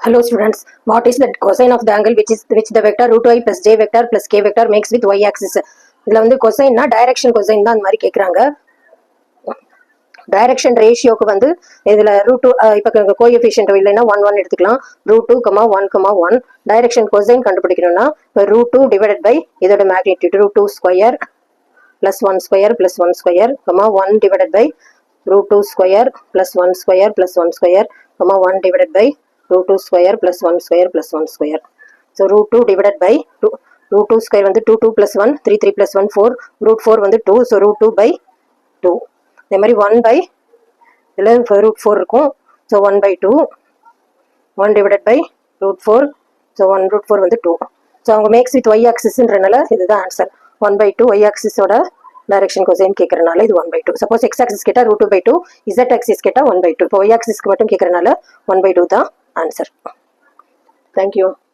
Hello students, what is the cosine of the angle which the vector root y plus j vector plus k vector makes with y axis? இதுல வந்து கொசைன்னா direction cosine தான் அந்த மாதிரி கேட்குறாங்க. Direction ரேஷியோக்கு வந்து இதில் root 2 இப்போ coefficient இல்லைன்னா 1 எடுத்துக்கலாம். ரூட் 2, 1, 1 டைரக்ஷன் கொசைன் கண்டுபிடிக்கணும்னா இப்போ ரூட் 2 டிவைடட் பை இதோட magnitude root 2 square plus 1 square plus 1 square 1 divided by root 2 square plus 1 square plus 1 square 1 divided by root 2 square plus 1 square plus 1 square. So root 2 divided by root 2 square வந்து 2 plus 1 3 plus 1 4 root 4 வந்து 2 so root 2 by 2 அதே மாதிரி 1 by இதில் root 4 இருக்கும் so 1 by 2 1 divided by root 4 so 1 root 4 வந்து 2 so அவங்க makes with y axisன்றனால இதுதான் answer 1 by 2 y axis ஓட டைரக்ஷன் கொசைன் கேட்கறனால இது 1 by 2 சப்போஸ் x axis கேட்டா root 2 by 2 z axis கேட்டா 1 by 2 இப்போ y axis மட்டும் கேட்கறனால 1 by 2 தான் answer. Thank you.